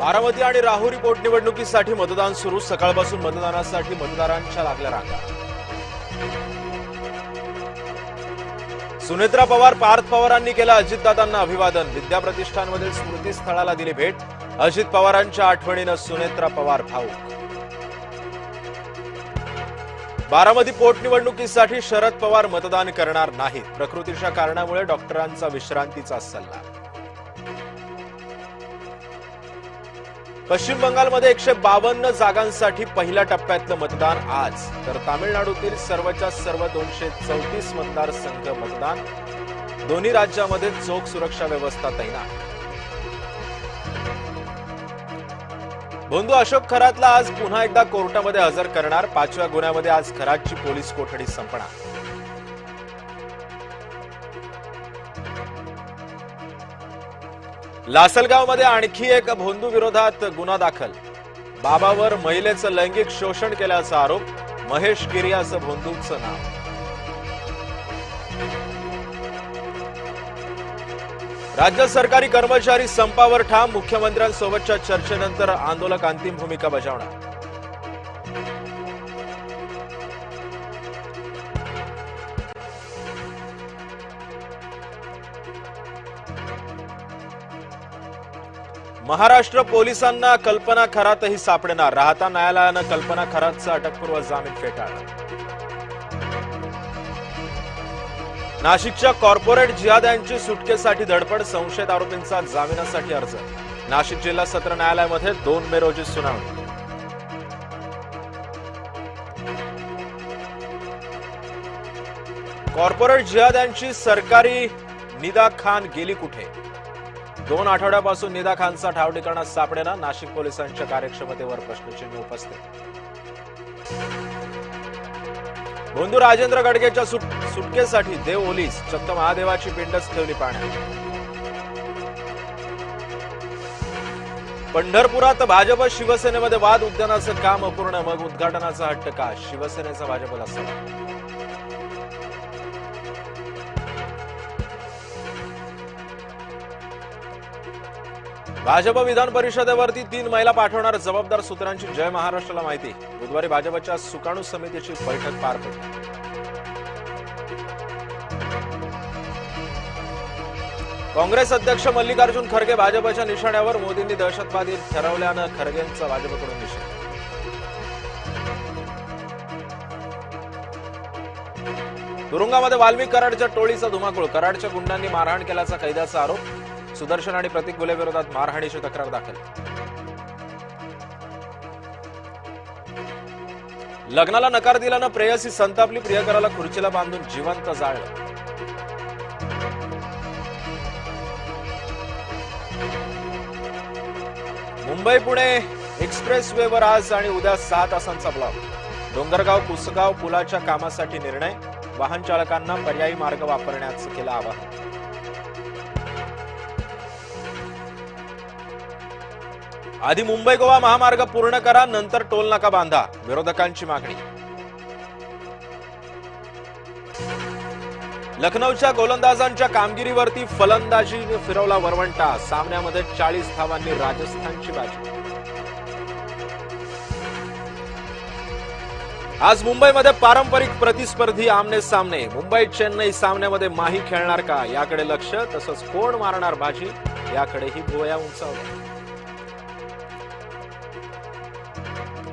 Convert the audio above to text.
बारामती आणि राहुरी पोटनिवडणुकीसाठी मतदान सुरू. सकाळपासून मतदानासाठी मतदारांच्या लागल्या रांगा. सुनेत्रा पवार, पार्थ पवारांनी केलं अजितदादांना अभिवादन. विद्याप्रतिष्ठानमधील स्मृतीस्थळाला दिली भेट. अजित पवारांच्या आठवणीनं सुनेत्रा पवार भावुक. बारामती पोटनिवडणुकीसाठी शरद पवार मतदान करणार नाहीत. प्रकृतीच्या कारणामुळे डॉक्टरांचा विश्रांतीचा सल्ला. पश्चिम बंगालमध्ये 152 जागांसाठी पहिल्या टप्प्यातलं मतदान आज. तर तामिळनाडूतील सर्वच्या सर्व 234 मतदारसंघ मतदान. दोन्ही राज्यामध्ये चोख सुरक्षा व्यवस्था तैनात. बंधू अशोक खरातला आज पुन्हा एकदा कोर्टामध्ये हजर करणार. 5व्या गुन्ह्यामध्ये आज खरातची पोलीस कोठडी संपणार. लासलगावमध्ये आणखी एक भोंदू विरोधात गुन्हा दाखल. बाबावर महिलेचं लैंगिक शोषण केल्याचा आरोप. महेश गिरी असं भोंदूचं नाव. राज्य सरकारी कर्मचारी संपावर ठाम. मुख्यमंत्र्यांसोबतच्या चर्चेनंतर आंदोलक अंतिम भूमिका बजावणार. महाराष्ट्र पोलिसांना कल्पना खरातही सापडणार. राहता न्यायालयानं कल्पना खरातचा अटकपूर्व जामीन फेटाळला. नाशिकच्या कॉर्पोरेट जिहाद्यांची सुटकेसाठी धडपड. संशयित आरोपींचा जामिनासाठी अर्ज. नाशिक जिल्हा सत्र न्यायालयामध्ये 2 मे रोजी सुनावणी. कॉर्पोरेट जिहाद्यांची सरकारी निदा खान गेली कुठे? 2 आठवड्यापासून निदा खानचा ठावठिकाणा सापडेना. नाशिक पोलिसांच्या कार्यक्षमतेवर प्रश्नचिन्ह उपस्थित. बंधू राजेंद्र गडगेच्या सुटकेसाठी देव ओलीस. चक्क महादेवाची पिंडच ठेवली पाण्यात. पंढरपुरात भाजप शिवसेनेमध्ये वाद. उद्यानाचं काम अपूर्ण, मग उद्घाटनाचा हट्ट का? शिवसेनेचा भाजपला सवाल. भाजप विधान परिषदेवरती 3 महिला पाठवणार. जबाबदार सूत्रांची जय महाराष्ट्राला माहिती. बुधवारी भाजपच्या सुकाणू समितीची बैठक पार पडली. काँग्रेस अध्यक्ष मल्लिकार्जुन खरगे भाजपच्या निशाण्यावर. मोदींनी दहशतवादी ठरवल्यानं खरगेंचा भाजपकडून निषेध. तुरुंगामध्ये वाल्मिक कराडच्या टोळीचा धुमाकूळ. कराडच्या गुंडांनी मारहाण केल्याचा कैद्याचा आरोप. सुदर्शन आणि प्रतीक गुले विरोधात मारहाणीची तक्रार दाखल. लग्नाला नकार दिल्यानं प्रेयसी संतापली. प्रियकराला खुर्चीला बांधून जिवंत जाळलं. मुंबई पुणे एक्सप्रेस वेवर आज आणि उद्या 6 तासांचा ब्लॉक. डोंगरगाव कुसगाव पुलाच्या कामासाठी निर्णय. वाहन चालकांना पर्यायी मार्ग वापरण्याचं केलं आवाहन. आधी मुंबई गोवा महामार्ग पूर्ण करा, नंतर टोल नाका बांधा. विरोधकांची मागणी. लखनौच्या गोलंदाजांच्या कामगिरीवरती फलंदाजीने फिरवला वरवंटा. सामन्यामध्ये 40 धावांनी राजस्थानची बाजी. आज मुंबईमध्ये पारंपरिक प्रतिस्पर्धी आमने सामने. मुंबई चेन्नई सामन्यामध्ये माही खेळणार का याकडे लक्ष. तसंच कोण मारणार बाजी याकडेही भुवया उंचावल्या.